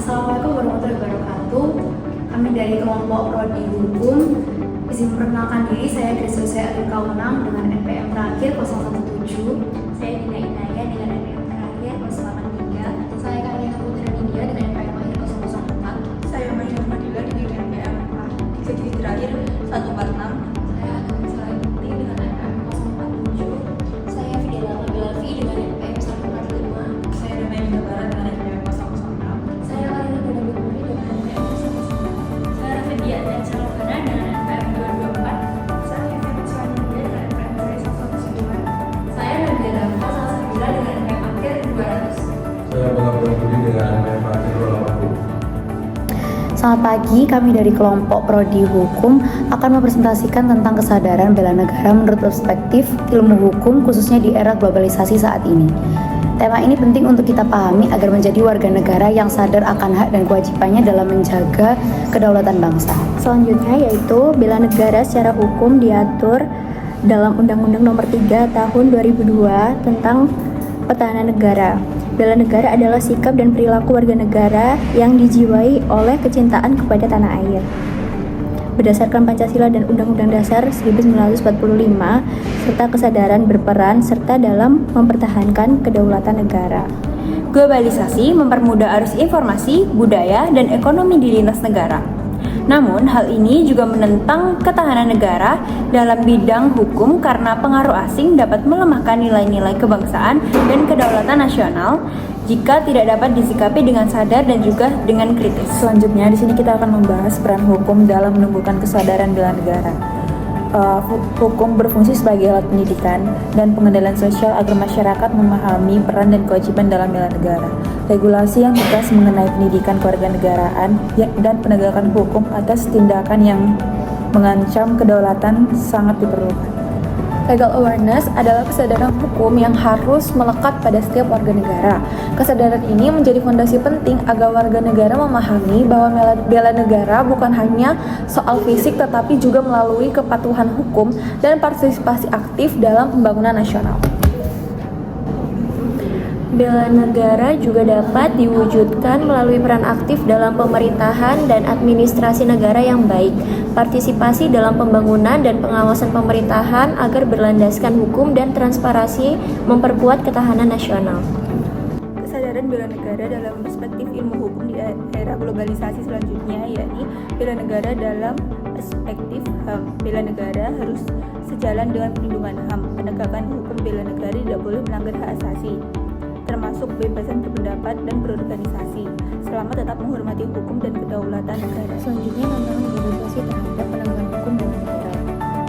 Assalamualaikum warahmatullahi wabarakatuh. Kami dari kelompok Prodi Hukum. Izin memperkenalkan diri, saya Kristus Kaunang dengan NPM terakhir 017. Saya Dina Inaya dengan NPM terakhir 083. Saya Karina Putri India dengan NPM terakhir 004. Saya Maya Fadila dengan NPM terakhir 146. Saya Agam Selain Putri dengan NPM 047. Saya Fidela Mabilavi dengan NPM 145. Saya Dana Indobara dengan NPM 006. Saya Karina Putri dengan NPM 116. Saya Rafidia dan Salvana dengan NPM 224. Saya Febri Suwanida dengan NPM 112. Saya Nabila Salsabila dengan NPM akhir 200. Saya Bangga Budi dengan NPM akhir 280. Selamat pagi, kami dari kelompok Prodi Hukum akan mempresentasikan tentang kesadaran bela negara menurut perspektif ilmu hukum khususnya di era globalisasi saat ini. Tema ini penting untuk kita pahami agar menjadi warga negara yang sadar akan hak dan kewajibannya dalam menjaga kedaulatan bangsa. Selanjutnya yaitu bela negara secara hukum diatur dalam Undang-Undang Nomor 3 Tahun 2002 tentang Pertahanan Negara. Bela negara adalah sikap dan perilaku warga negara yang dijiwai oleh kecintaan kepada tanah air. Berdasarkan Pancasila dan Undang-Undang Dasar 1945, serta kesadaran berperan serta dalam mempertahankan kedaulatan negara. Globalisasi mempermudah arus informasi, budaya, dan ekonomi di lintas negara. Namun, hal ini juga menentang ketahanan negara dalam bidang hukum karena pengaruh asing dapat melemahkan nilai-nilai kebangsaan dan kedaulatan nasional jika tidak dapat disikapi dengan sadar dan juga dengan kritis. Selanjutnya, di sini kita akan membahas peran hukum dalam menumbuhkan kesadaran bela negara. Hukum berfungsi sebagai alat pendidikan dan pengendalian sosial agar masyarakat memahami peran dan kewajiban dalam bela negara. Regulasi yang tegas mengenai pendidikan kewarganegaraan dan penegakan hukum atas tindakan yang mengancam kedaulatan sangat diperlukan. Legal awareness adalah kesadaran hukum yang harus melekat pada setiap warga negara. Kesadaran ini menjadi fondasi penting agar warga negara memahami bahwa bela negara bukan hanya soal fisik tetapi juga melalui kepatuhan hukum dan partisipasi aktif dalam pembangunan nasional. Bela negara juga dapat diwujudkan melalui peran aktif dalam pemerintahan dan administrasi negara yang baik, partisipasi dalam pembangunan dan pengawasan pemerintahan agar berlandaskan hukum dan transparansi memperkuat ketahanan nasional. Kesadaran bela negara dalam perspektif ilmu hukum di era globalisasi selanjutnya yakni bela negara dalam perspektif HAM. Bela negara harus sejalan dengan perlindungan HAM. Penegakan hukum bela negara tidak boleh melanggar hak asasi, termasuk kebebasan berpendapat dan berorganisasi, selama tetap menghormati hukum dan kedaulatan negara. Selanjutnya, tantangan globalisasi terhadap penegakan hukum dan negara.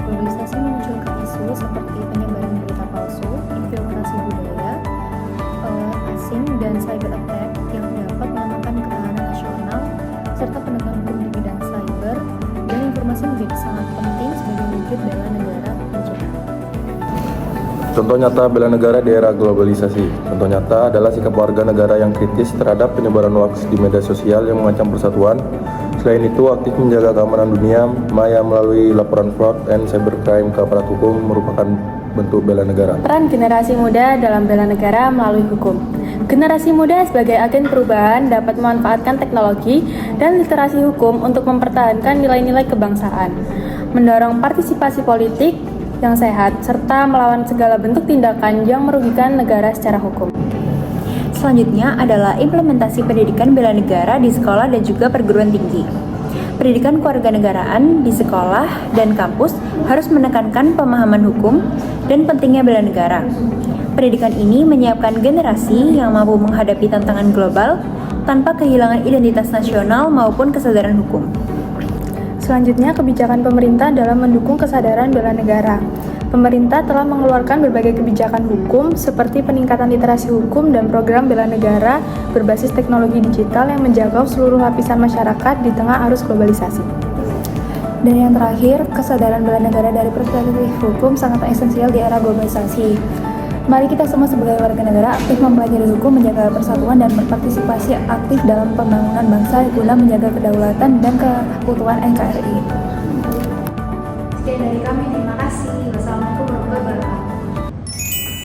Globalisasi memunculkan isu seperti penyebaran berita palsu, infiltrasi budaya asing, dan cyber attack yang dapat melemahkan ketahanan nasional, serta penegakan hukum di bidang cyber dan informasi menjadi sangat penting sebagai wujud bela negara digital. Contoh nyata bela negara di era globalisasi. Contoh nyata adalah sikap warga negara yang kritis terhadap penyebaran hoaks di media sosial yang mengancam persatuan. Selain itu, aktif menjaga keamanan dunia maya melalui laporan fraud dan cybercrime ke aparat hukum merupakan bentuk bela negara. Peran generasi muda dalam bela negara melalui hukum. Generasi muda sebagai agen perubahan dapat memanfaatkan teknologi dan literasi hukum untuk mempertahankan nilai-nilai kebangsaan, mendorong partisipasi politik yang sehat, serta melawan segala bentuk tindakan yang merugikan negara secara hukum. Selanjutnya adalah implementasi pendidikan bela negara di sekolah dan juga perguruan tinggi. Pendidikan kewarganegaraan di sekolah dan kampus harus menekankan pemahaman hukum dan pentingnya bela negara. Pendidikan ini menyiapkan generasi yang mampu menghadapi tantangan global tanpa kehilangan identitas nasional maupun kesadaran hukum. Selanjutnya, kebijakan pemerintah dalam mendukung kesadaran bela negara. Pemerintah telah mengeluarkan berbagai kebijakan hukum seperti peningkatan literasi hukum dan program bela negara berbasis teknologi digital yang menjangkau seluruh lapisan masyarakat di tengah arus globalisasi. Dan yang terakhir, kesadaran bela negara dari perspektif hukum sangat esensial di era globalisasi. Mari kita semua sebagai warga negara aktif mempelajari hukum, menjaga persatuan, dan berpartisipasi aktif dalam pembangunan bangsa guna menjaga kedaulatan dan keutuhan NKRI. Sekian dari kami, terima kasih. Wassalamualaikum warahmatullahi wabarakatuh.